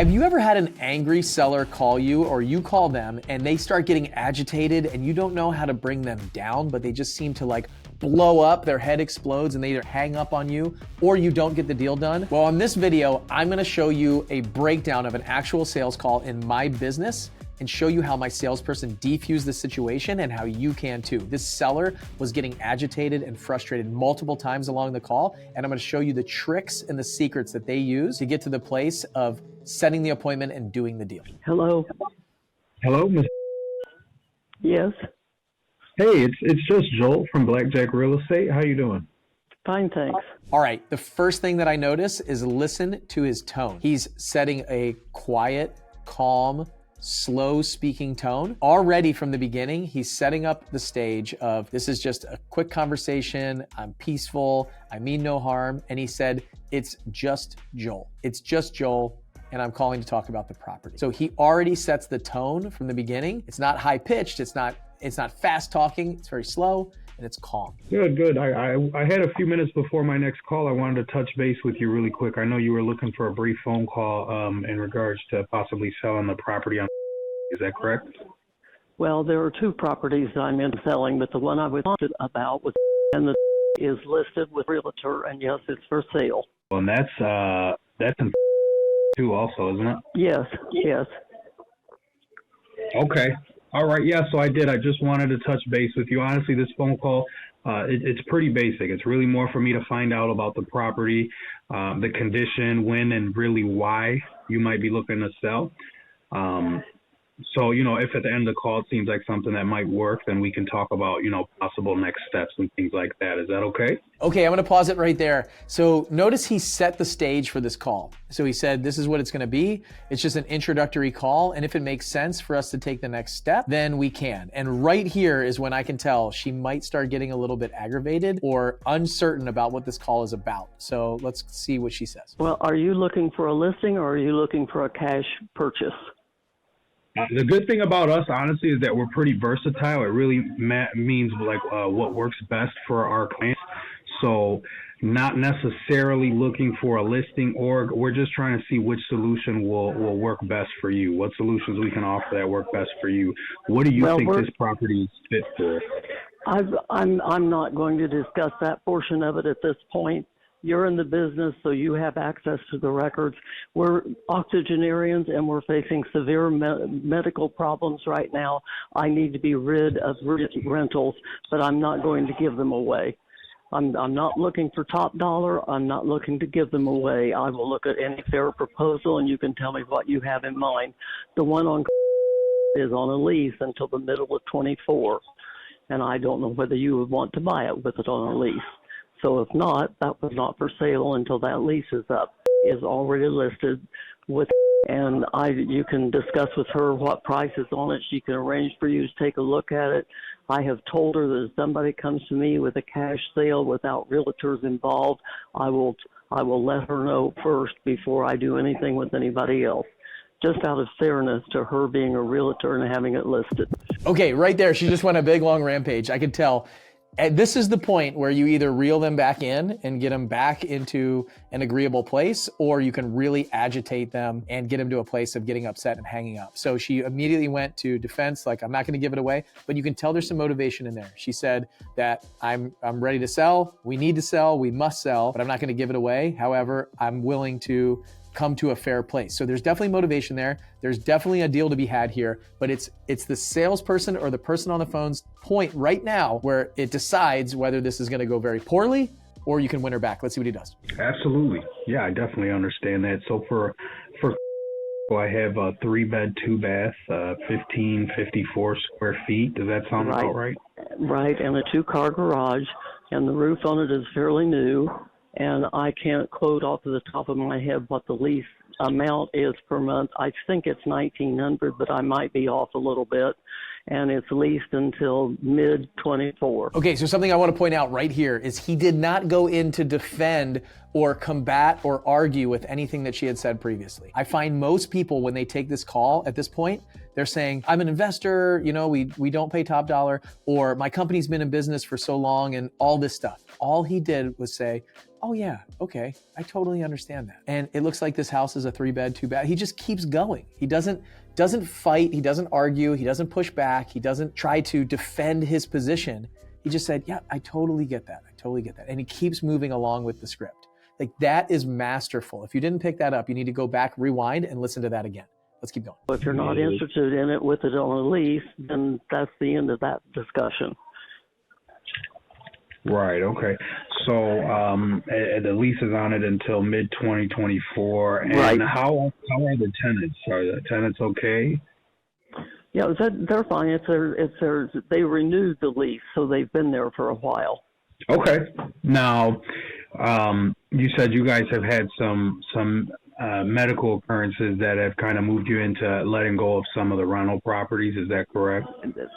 Have you ever had an angry seller call you or you call them and they start getting agitated and you don't know how to bring them down, but they just seem to like blow up, their head explodes and they either hang up on you or you don't get the deal done? Well, in this video, I'm gonna show you a breakdown of an actual sales call in my business and show you how my salesperson defused the situation and how you can too. This seller was getting agitated and frustrated multiple times along the call, and I'm gonna show you the tricks and the secrets that they use to get to the place of setting the appointment and doing the deal. Hello. Hello, Miss. Yes. Hey, it's just Joel from Blackjack Real Estate. How you doing? Fine, thanks. All right, the first thing that I notice is listen to his tone. He's setting a quiet, calm, slow speaking tone. Already from the beginning, he's setting up the stage of this is just a quick conversation. I'm peaceful. I mean no harm. And he said, it's just Joel. It's just Joel. And I'm calling to talk about the property. So he already sets the tone from the beginning. It's not high pitched. It's not fast talking. It's very slow and it's calm. Good. I had a few minutes before my next call. I wanted to touch base with you really quick. I know you were looking for a brief phone call in regards to possibly selling the property on. Is that correct? Well, there are two properties I'm in selling, but the one I was talking about was and the is listed with realtor, and yes, it's for sale. And that's in too also, isn't it? Yes. Okay. All right. Yeah, so I did. I just wanted to touch base with you. Honestly, this phone call, it's pretty basic. It's really more for me to find out about the property, the condition, when, and really why you might be looking to sell. So, if at the end of the call it seems like something that might work, then we can talk about, possible next steps and things like that. Is that okay? Okay, I'm gonna pause it right there. So notice he set the stage for this call. So he said, this is what it's gonna be. It's just an introductory call. And if it makes sense for us to take the next step, then we can. And right here is when I can tell she might start getting a little bit aggravated or uncertain about what this call is about. So let's see what she says. Well, are you looking for a listing or are you looking for a cash purchase? The good thing about us, honestly, is that we're pretty versatile. It really means what works best for our clients. So not necessarily looking for a listing, or we're just trying to see which solution will work best for you. What solutions we can offer that work best for you. What do you think this property is fit for? I'm not going to discuss that portion of it at this point. You're in the business, so you have access to the records. We're octogenarians, and we're facing severe medical problems right now. I need to be rid of rentals, but I'm not going to give them away. I'm not looking for top dollar. I'm not looking to give them away. I will look at any fair proposal, and you can tell me what you have in mind. The one on is on a lease until the middle of 24, and I don't know whether you would want to buy it with it on a lease. So if not, that was not for sale until that lease is up. Is already listed with, and you can discuss with her what price is on it. She can arrange for you to take a look at it. I have told her that if somebody comes to me with a cash sale without realtors involved, I will let her know first before I do anything with anybody else. Just out of fairness to her being a realtor and having it listed. Okay, right there, she just went a big long rampage. I could tell. And this is the point where you either reel them back in and get them back into an agreeable place, or you can really agitate them and get them to a place of getting upset and hanging up. So she immediately went to defense, like, I'm not going to give it away, but you can tell there's some motivation in there. She said that I'm ready to sell. We need to sell. We must sell, but I'm not going to give it away. However, I'm willing to come to a fair place. So there's definitely motivation there. There's definitely a deal to be had here, but it's the salesperson or the person on the phone's point right now where it decides whether this is going to go very poorly or you can win her back. Let's see what he does. Absolutely. Yeah, I definitely understand that. So for I have a 3-bed, 2-bath, 54 square feet. Does that sound about right? Right, and a 2-car garage, and the roof on it is fairly new. And I can't quote off of the top of my head what the lease amount is per month. I think it's $1,900, but I might be off a little bit. And it's leased until mid-24. Okay, so something I want to point out right here is he did not go in to defend or combat or argue with anything that she had said previously. I find most people, when they take this call at this point, They're saying, I'm an investor, we don't pay top dollar, or my company's been in business for so long and all this stuff. All he did was say, oh yeah, okay, I totally understand that. And it looks like this house is a 3-bed, 2-bath. He just keeps going. He doesn't fight, he doesn't argue, he doesn't push back, he doesn't try to defend his position. He just said, yeah, I totally get that. I totally get that. And he keeps moving along with the script. Like, that is masterful. If you didn't pick that up, you need to go back, rewind, and listen to that again. Let's keep going. If you're not interested in it with it on a lease, then that's the end of that discussion. Right. Okay. So the lease is on it until mid-2024. And right. How are the tenants? Are the tenants okay? Yeah, they're fine. They renewed the lease, so they've been there for a while. Okay. Now, you said you guys have had some medical occurrences that have kind of moved you into letting go of some of the rental properties. Is that correct?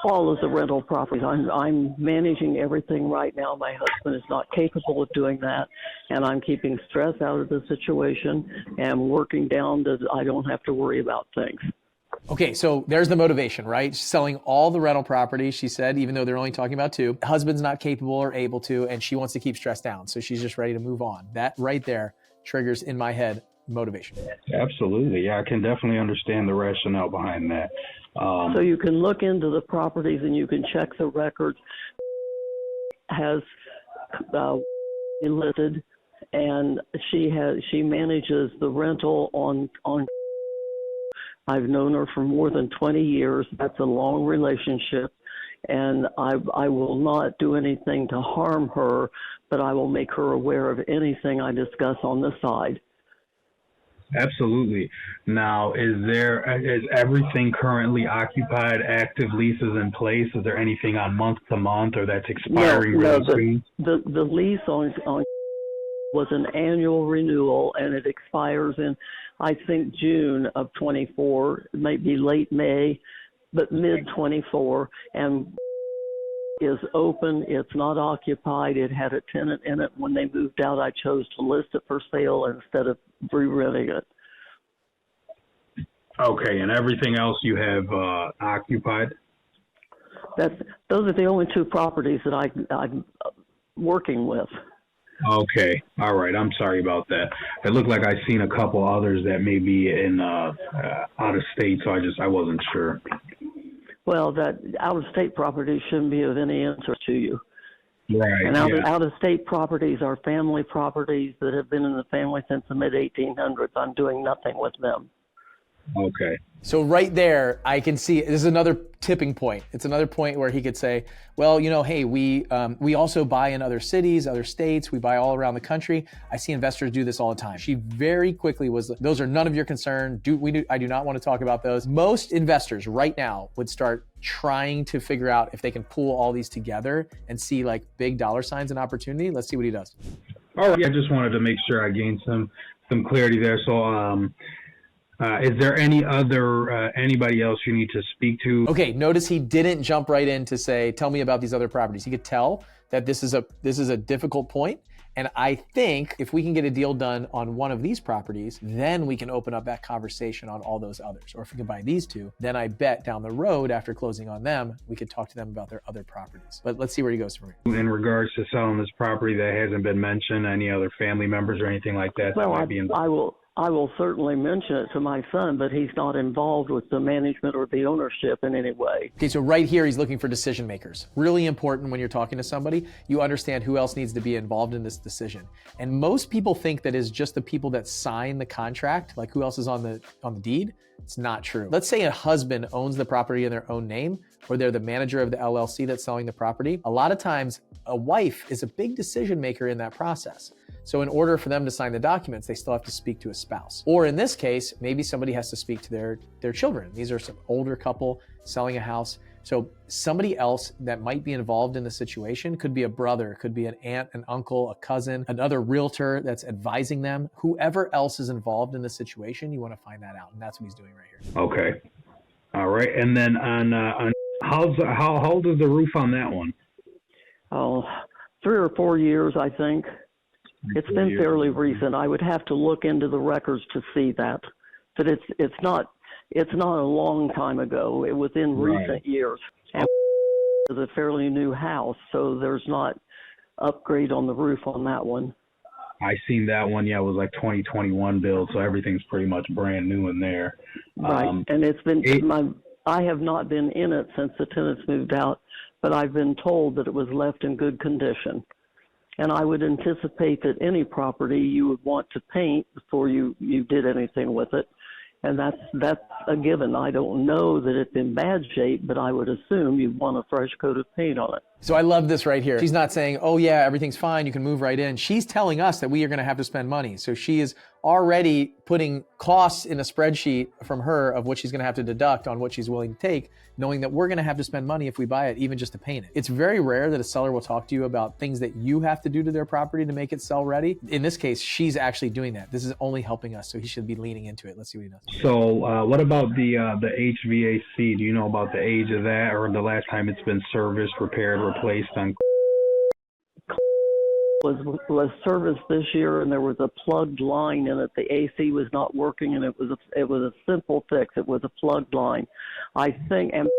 All of the rental properties. I'm managing everything right now. My husband is not capable of doing that, and I'm keeping stress out of the situation and working down that I don't have to worry about things. Okay, so there's the motivation, right? She's selling all the rental properties, she said, even though they're only talking about 2. Husband's not capable or able to, and she wants to keep stress down. So she's just ready to move on. That right there triggers in my head motivation. Absolutely. Yeah, I can definitely understand the rationale behind that. So you can look into the properties and you can check the records. Has listed, and she manages the rental on. I've known her for more than 20 years. That's a long relationship, and I will not do anything to harm her, but I will make her aware of anything I discuss on the side. Absolutely. Now, is everything currently occupied, active leases in place? Is there anything on month to month or that's expiring really soon? The lease on was an annual renewal, and it expires in, I think, June of 24, maybe late May, but mid-24, and is open. It's not occupied. It had a tenant in it. When they moved out, I chose to list it for sale instead of re-renting it. Okay, and everything else you have occupied? Those are the only 2 properties that I'm working with. Okay. All right. I'm sorry about that. It looked like I've seen a couple others that may be in out of state, so I wasn't sure. Well, that out-of-state properties shouldn't be of any interest to you. Right. And out-of-state properties are family properties that have been in the family since the mid-1800s. I'm doing nothing with them. Okay. So right there, I can see this is another tipping point. It's another point where he could say, well, hey, we also buy in other cities, other states. We buy all around the country. I see investors do this all the time. She very quickly was, those are none of your concern. I do not want to talk about those. Most investors right now would start trying to figure out if they can pull all these together and see like big dollar signs and opportunity. Let's see what he does. All right. I just wanted to make sure I gained some clarity there. So, is there anybody else you need to speak to? Okay, notice he didn't jump right in to say, tell me about these other properties. He could tell that this is a difficult point. And I think if we can get a deal done on one of these properties, then we can open up that conversation on all those others. Or if we can buy these 2, then I bet down the road after closing on them, we could talk to them about their other properties. But let's see where he goes from here. In regards to selling this property that hasn't been mentioned, any other family members or anything like that? Well, that might be involved? I will certainly mention it to my son, but he's not involved with the management or the ownership in any way. Okay, so right here, he's looking for decision makers. Really important when you're talking to somebody, you understand who else needs to be involved in this decision. And most people think that is just the people that sign the contract, like who else is on the deed. It's not true. Let's say a husband owns the property in their own name, or they're the manager of the LLC that's selling the property. A lot of times, a wife is a big decision maker in that process. So in order for them to sign the documents, they still have to speak to a spouse. Or in this case, maybe somebody has to speak to their children. These are some older couple selling a house. So somebody else that might be involved in the situation could be a brother, could be an aunt, an uncle, a cousin, another realtor that's advising them. Whoever else is involved in the situation, you want to find that out. And that's what he's doing right here. Okay. All right. And then on how old is the roof on that one? Oh, 3 or 4 years, I think. It's been fairly recent. I would have to look into the records to see that. But it's not It's not a long time ago. It was in recent years. And it's a fairly new house, so there's not upgrade on the roof on that one. I seen that one. Yeah, it was like 2021 build, so everything's pretty much brand new in there. Right, and it's been I have not been in it since the tenants moved out, but I've been told that it was left in good condition. And I would anticipate that any property you would want to paint before you did anything with it. And that's a given. I don't know that it's in bad shape, but I would assume you'd want a fresh coat of paint on it. So I love this right here. She's not saying, oh yeah, everything's fine, you can move right in. She's telling us that we are gonna have to spend money. So she is already putting costs in a spreadsheet from her of what she's gonna have to deduct on what she's willing to take, knowing that we're gonna have to spend money if we buy it, even just to paint it. It's very rare that a seller will talk to you about things that you have to do to their property to make it sell ready. In this case, she's actually doing that. This is only helping us, so he should be leaning into it. Let's see what he does. So what about the HVAC? Do you know about the age of that, or the last time it's been serviced, repaired, replaced on? Was serviced this year, and there was a plugged line in it. The AC was not working, and it was a simple fix. It was a plugged line. I think and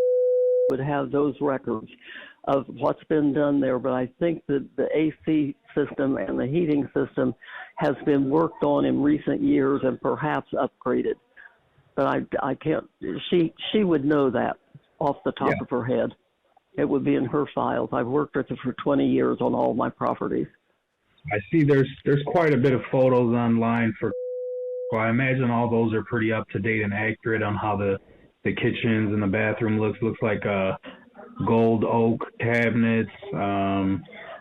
would have those records of what's been done there, but I think that the AC system and the heating system has been worked on in recent years and perhaps upgraded. But I can't. She would know that off the top of her head. It would be in her files. I've worked with her for 20 years on all my properties. I see there's quite a bit of photos online for. Well, I imagine all those are pretty up to date and accurate on how the kitchens and the bathroom looks like gold oak cabinets,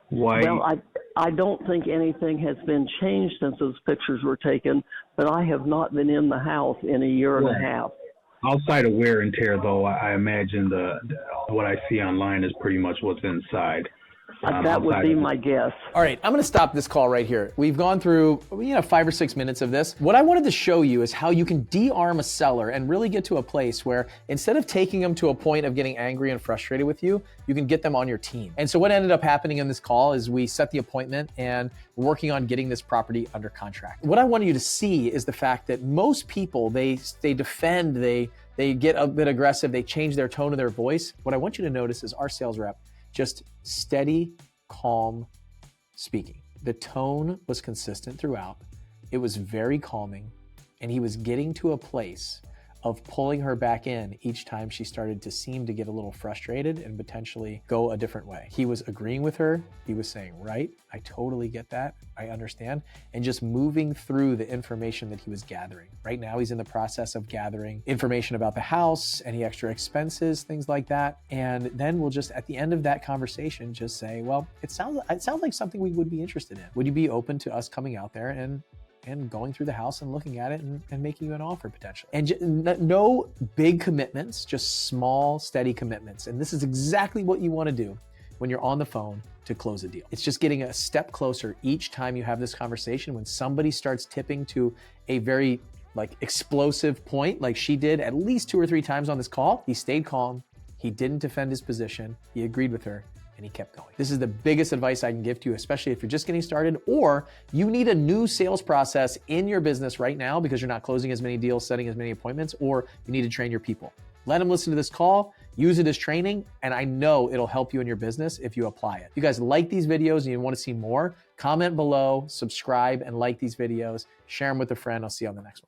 white. Well, I don't think anything has been changed since those pictures were taken, but I have not been in the house in a year and a half. Outside of wear and tear, though, I imagine what I see online is pretty much what's inside. That would be my guess. All right, I'm gonna stop this call right here. We've gone through 5 or 6 minutes of this. What I wanted to show you is how you can de-arm a seller and really get to a place where instead of taking them to a point of getting angry and frustrated with you, you can get them on your team. And so what ended up happening in this call is we set the appointment and we're working on getting this property under contract. What I wanted you to see is the fact that most people, they defend, they get a bit aggressive, they change their tone of their voice. What I want you to notice is our sales rep just steady, calm speaking. The tone was consistent throughout. It was very calming, and he was getting to a place of pulling her back in each time she started to seem to get a little frustrated and potentially go a different way. He was agreeing with her. He was saying, right, I totally get that. I understand. And just moving through the information that he was gathering. Right now, he's in the process of gathering information about the house, any extra expenses, things like that. And then we'll just, at the end of that conversation, just say, well, it sounds like something we would be interested in. Would you be open to us coming out there and going through the house and looking at it and making you an offer potentially? And no big commitments, just small, steady commitments. And this is exactly what you want to do when you're on the phone to close a deal. It's just getting a step closer each time you have this conversation. When somebody starts tipping to a very explosive point, like she did at least 2 or 3 times on this call, he stayed calm. He didn't defend his position. He agreed with her. And he kept going. This is the biggest advice I can give to you, especially if you're just getting started or you need a new sales process in your business right now because you're not closing as many deals, setting as many appointments, or you need to train your people. Let them listen to this call, use it as training, and I know it'll help you in your business if you apply it. If you guys like these videos and you want to see more, comment below, subscribe, and like these videos, share them with a friend. I'll see you on the next one.